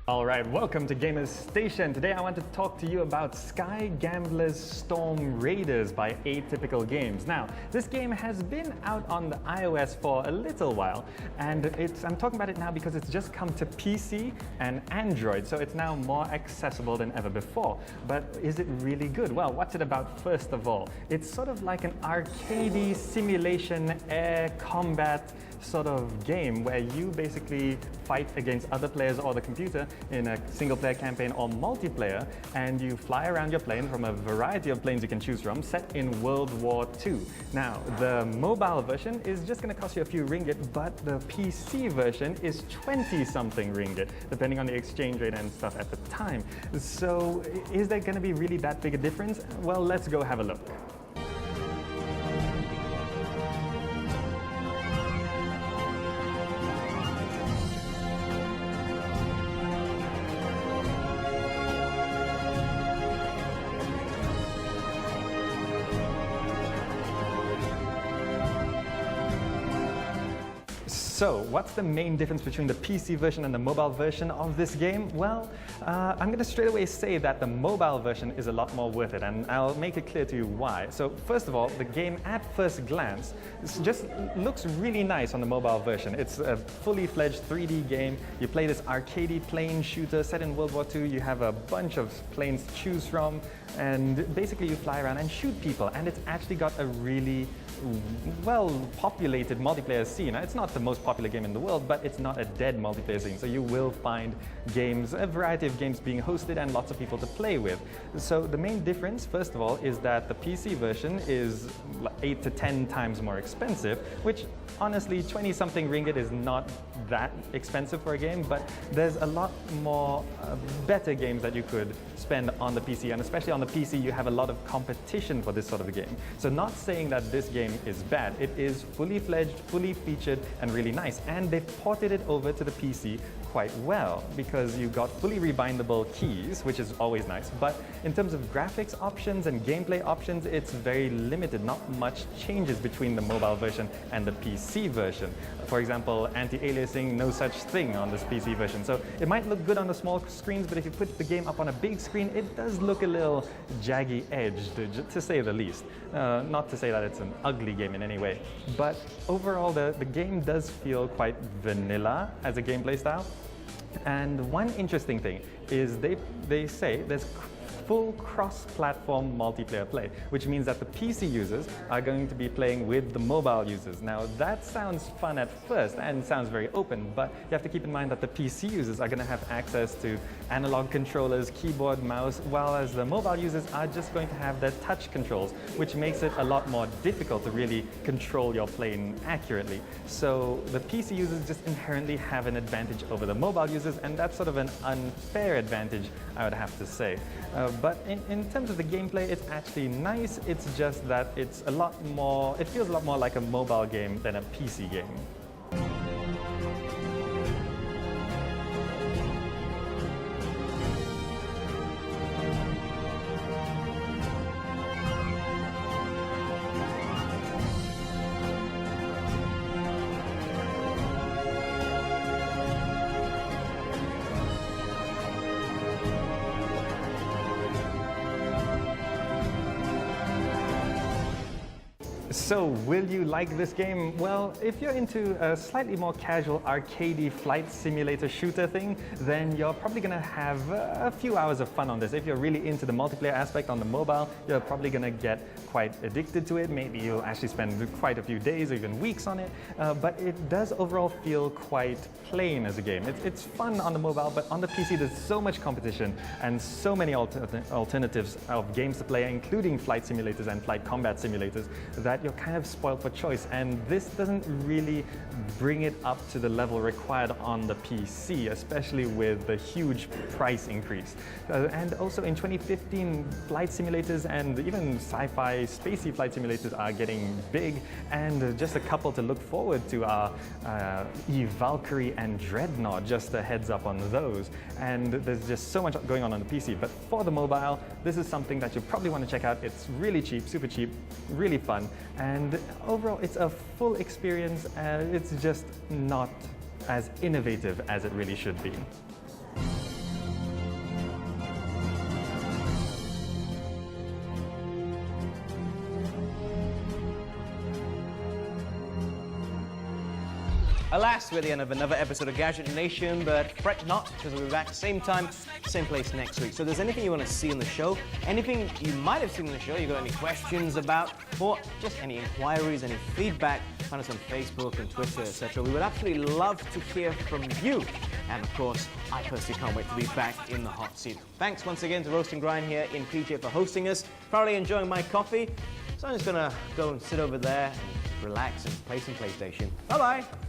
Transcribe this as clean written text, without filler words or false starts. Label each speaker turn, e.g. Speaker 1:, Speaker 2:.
Speaker 1: Alright, welcome to Gamers Station. Today I want to talk to you about Sky Gambler's Storm Raiders by Atypical Games. Now, this game has been out on the iOS for a little while, and I'm talking about it now because it's just come to PC and Android, so it's now more accessible than ever before. But is it really good? Well, what's it about first of all? It's sort of like an arcadey simulation air combat sort of game where you basically fight against other players or the computer in a single-player campaign or multiplayer, and you fly around your plane from a variety of planes you can choose from, set in World War II. Now, the mobile version is just going to cost you a few ringgit, but the PC version is 20-something ringgit, depending on the exchange rate and stuff at the time. So, is there going to be really that big a difference? Well, let's go have a look. So, what's the main difference between the PC version and the mobile version of this game? Well, I'm going to straight away say that the mobile version is a lot more worth it, and I'll make it clear to you why. So, first of all, the game at first glance just looks really nice on the mobile version. It's a fully fledged 3D game. You play this arcadey plane shooter set in World War II. You have a bunch of planes to choose from, and basically you fly around and shoot people, and it's actually got a really well-populated multiplayer scene. It's not the most popular game in the world, but it's not a dead multiplayer scene. So you will find games, a variety of games being hosted and lots of people to play with. So the main difference, first of all, is that the PC version is 8 to 10 times more expensive, which honestly, 20-something ringgit is not that expensive for a game, but there's a lot more better games that you could spend on the PC, and especially on the PC you have a lot of competition for this sort of a game. So not saying that this game is bad, it is fully fledged, fully featured and really nice, and they've ported it over to the PC quite well because you've got fully rebindable keys, which is always nice, but in terms of graphics options and gameplay options, it's very limited. Not much changes between the mobile version and the PC version. For example, anti-aliasing, no such thing on this PC version. So it might look good on the small screens, but if you put the game up on a big screen, it does look a little jaggy-edged, to say the least. Not to say that it's an ugly game in any way, but overall the game does feel quite vanilla as a gameplay style. And one interesting thing is they say there's full cross-platform multiplayer play, which means that the PC users are going to be playing with the mobile users. Now that sounds fun at first and sounds very open, but you have to keep in mind that the PC users are going to have access to analog controllers, keyboard, mouse, while as the mobile users are just going to have their touch controls, which makes it a lot more difficult to really control your plane accurately. So the PC users just inherently have an advantage over the mobile users, and that's sort of an unfair advantage, I would have to say. But in terms of the gameplay, it's actually nice. It's just that it's a lot more, it feels a lot more like a mobile game than a PC game. So, will you like this game? Well, if you're into a slightly more casual arcadey flight simulator shooter thing, then you're probably going to have a few hours of fun on this. If you're really into the multiplayer aspect on the mobile, you're probably going to get quite addicted to it. Maybe you'll actually spend quite a few days or even weeks on it, but it does overall feel quite plain as a game. It's fun on the mobile, but on the PC there's so much competition and so many alternatives of games to play, including flight simulators and flight combat simulators, that you're kind of spoiled for choice, and this doesn't really bring it up to the level required on the PC, especially with the huge price increase. And also in 2015, flight simulators and even sci-fi spacey flight simulators are getting big, and just a couple to look forward to are Valkyrie and Dreadnought, just a heads up on those. And there's just so much going on the PC, but for the mobile, this is something that you probably want to check out. It's really cheap, super cheap, really fun, and overall it's a full experience. It's just not as innovative as it really should be.
Speaker 2: Alas, we're at the end of another episode of Gadget Nation, but fret not, because we'll be back same time, same place next week. So if there's anything you want to see in the show, anything you might have seen in the show, you got any questions about, or just any inquiries, any feedback, find us on Facebook and Twitter, etc. We would absolutely love to hear from you. And of course, I personally can't wait to be back in the hot seat. Thanks once again to Roast and Grind here in PJ for hosting us. Thoroughly enjoying my coffee. So I'm just gonna go and sit over there and relax and play some PlayStation. Bye-bye.